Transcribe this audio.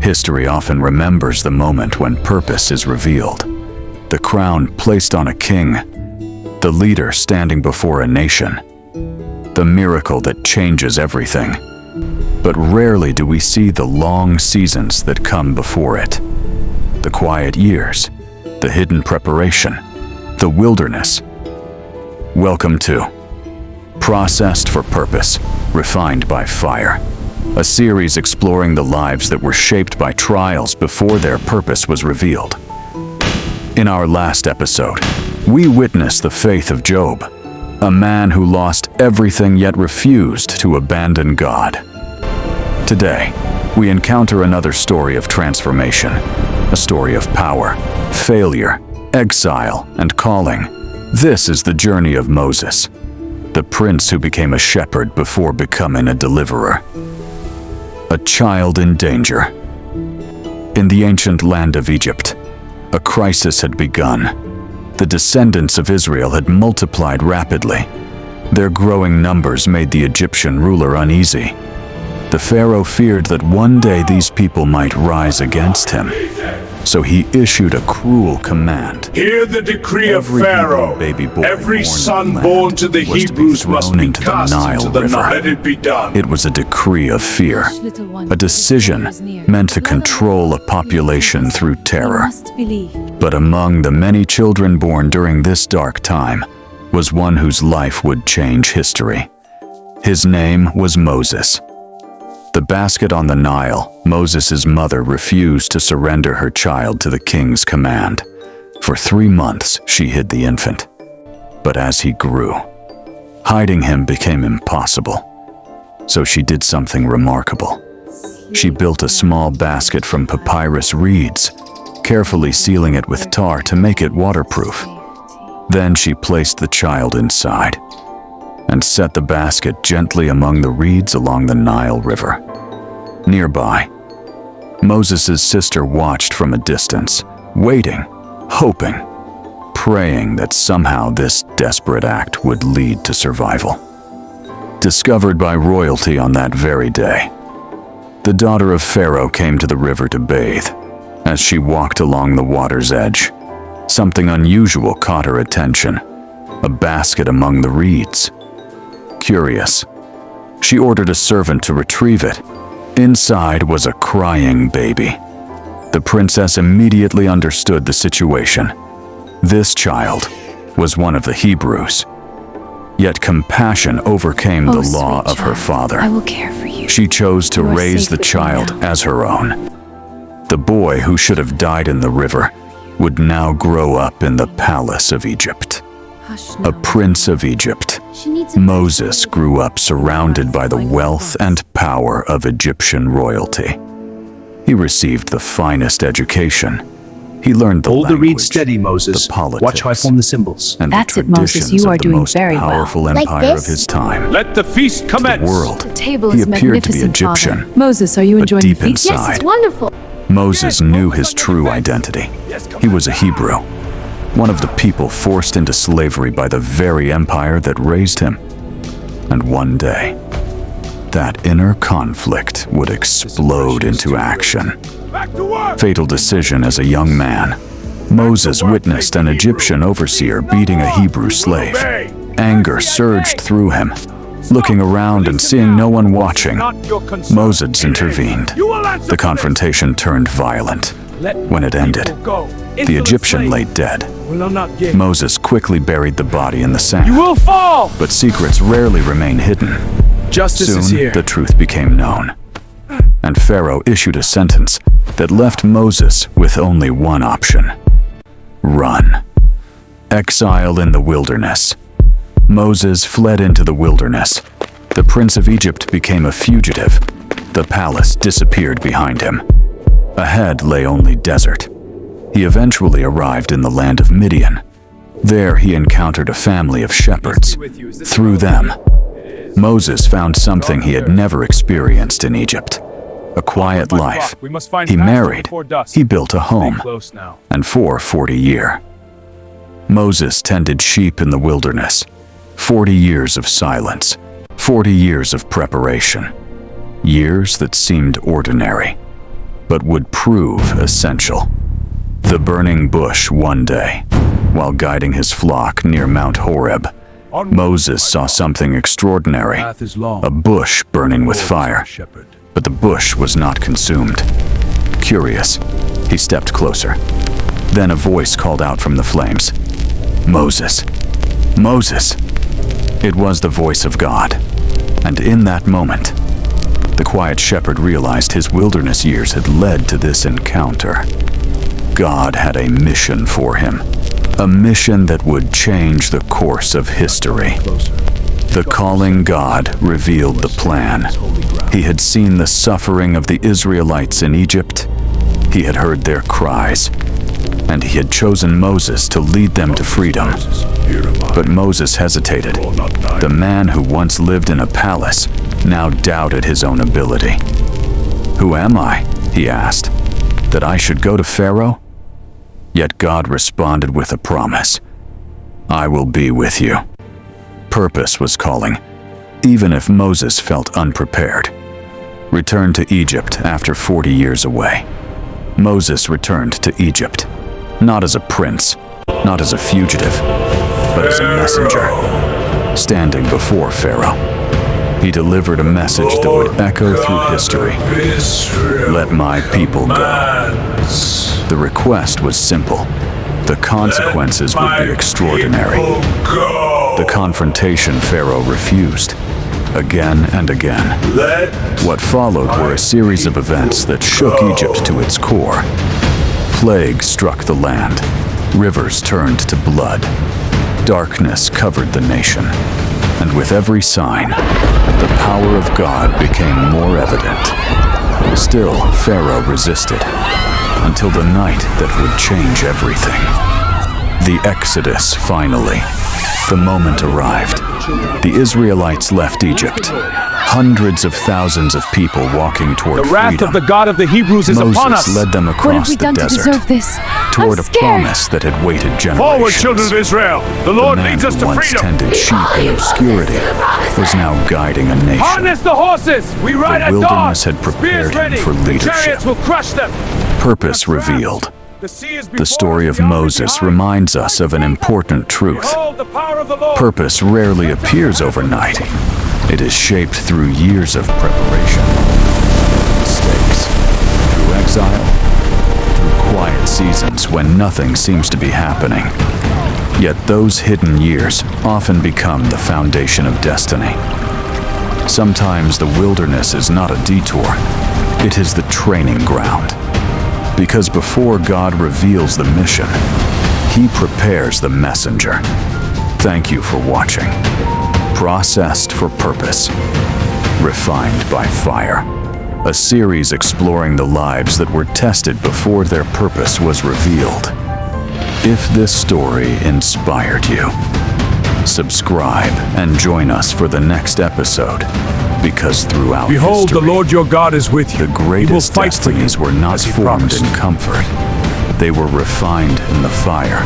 History often remembers the moment when purpose is revealed. The crown placed on a king, the leader standing before a nation, the miracle that changes everything. But rarely do we see the long seasons that come before it. The quiet years, the hidden preparation, the wilderness. Welcome to Processed for Purpose, Refined by Fire, a series exploring the lives that were shaped by trials before their purpose was revealed. In our last episode, we witnessed the faith of Job, a man who lost everything yet refused to abandon God. Today, we encounter another story of transformation, a story of power, failure, exile, and calling. This is the journey of Moses, the prince who became a shepherd before becoming a deliverer. A child in danger. In the ancient land of Egypt, a crisis had begun. The descendants of Israel had multiplied rapidly. Their growing numbers made the Egyptian ruler uneasy. The Pharaoh feared that one day these people might rise against him. So he issued a cruel command. Hear the decree of Pharaoh. Every son born to the Hebrews must be cast into the Nile. Let it be done. It was a decree of fear, a decision meant to control a population through terror. But among the many children born during this dark time was one whose life would change history. His name was Moses. The basket on the Nile, Moses' mother refused to surrender her child to the king's command. For 3 months, she hid the infant. But as he grew, hiding him became impossible. So she did something remarkable. She built a small basket from papyrus reeds, carefully sealing it with tar to make it waterproof. Then she placed the child inside and set the basket gently among the reeds along the Nile River. Nearby, Moses' sister watched from a distance, waiting, hoping, praying that somehow this desperate act would lead to survival. Discovered by royalty on that very day, the daughter of Pharaoh came to the river to bathe. As she walked along the water's edge, something unusual caught her attention, a basket among the reeds. Curious, she ordered a servant to retrieve it. Inside was a crying baby. The princess immediately understood the situation. This child was one of the Hebrews. Yet compassion overcame the law of her father. I will care for you. She chose to raise the child as her own. The boy who should have died in the river would now grow up in the palace of Egypt. A prince of Egypt, Moses grew up surrounded by the wealth and power of Egyptian royalty. He received the finest education. He learned the Hold the language, reed steady, Moses. the politics, Watch how I form the symbols. and That's the it, Moses. traditions You are of the doing most very well. powerful Like empire of this? his time. Let the feast To the commence. world, The table he is appeared to be magnificent, Egyptian, Father. Moses, are you but enjoying deep the feast? inside, Yes, it's wonderful. Moses knew his true identity. He was a Hebrew, one of the people forced into slavery by the very empire that raised him. And one day, that inner conflict would explode into action. Back to work. Fatal decision as a young man. Moses witnessed an Egyptian overseer beating a Hebrew slave. Anger surged through him. Looking around and seeing no one watching, Moses intervened. The confrontation turned violent. When it ended, the Egyptian lay dead. Moses quickly buried the body in the sand. You will fall. But secrets rarely remain hidden. Justice is Soon, here. the truth became known, and Pharaoh issued a sentence that left Moses with only one option: run. Exile in the wilderness. Moses fled into the wilderness. The prince of Egypt became a fugitive. The palace disappeared behind him. Ahead lay only desert. He eventually arrived in the land of Midian. There he encountered a family of shepherds. Through them, Moses found something he had never experienced in Egypt: a quiet life. He married, he built a home, and for 40 years, Moses tended sheep in the wilderness. 40 years of silence, 40 years of preparation, years that seemed ordinary. but would prove essential. The burning bush one day, while guiding his flock near Mount Horeb, Moses saw something extraordinary, a bush burning with fire, but the bush was not consumed. Curious, he stepped closer. Then a voice called out from the flames, "Moses, Moses!" It was the voice of God, and in that moment, the quiet shepherd realized his wilderness years had led to this encounter. God had a mission for him, a mission that would change the course of history. The calling God revealed the plan. He had seen the suffering of the Israelites in Egypt. He had heard their cries, and he had chosen Moses to lead them to freedom. But Moses hesitated. The man who once lived in a palace now doubted his own ability. "Who am I?" he asked. "That I should go to Pharaoh?" Yet God responded with a promise. "I will be with you." Purpose was calling, even if Moses felt unprepared. Returned to Egypt after 40 years away. Moses returned to Egypt, not as a prince, not as a fugitive, but as a messenger. Standing before Pharaoh, he delivered a message that would echo through history. "Let my people go." The request was simple. The consequences would be extraordinary. The confrontation Pharaoh refused, again and again. What followed were a series of events that shook Egypt to its core. Plague struck the land. Rivers turned to blood. Darkness covered the nation. And with every sign, the power of God became more evident. Still, Pharaoh resisted, until the night that would change everything. The Exodus, finally. The moment arrived. The Israelites left Egypt. Hundreds of thousands of people walking toward The wrath freedom. of the God of the Hebrews is upon us. Moses led them What have across we the done to desert, deserve this? toward I'm a scared. promise that had waited generations. Forward, children of Israel! The Lord The man leads us who to once freedom! tended sheep in obscurity was now guiding a nation. Harness the horses! We ride The at dawn! wilderness had prepared Spears him ready! for The leadership. chariots will crush them! Purpose revealed. The sea is The before story us, of the army Moses behind. reminds us of an important truth. Behold the power of the Lord! Purpose rarely appears overnight. It is shaped through years of preparation, mistakes, through exile, through quiet seasons when nothing seems to be happening. Yet those hidden years often become the foundation of destiny. Sometimes the wilderness is not a detour, it is the training ground. Because before God reveals the mission, He prepares the messenger. Thank you for watching. Processed for Purpose, Refined by Fire. A series exploring the lives that were tested before their purpose was revealed. If this story inspired you, subscribe and join us for the next episode. Because throughout Behold, history, the Lord your God is with you. the He will greatest fight for you, destinies were not as he formed promised. in comfort. They were refined in the fire.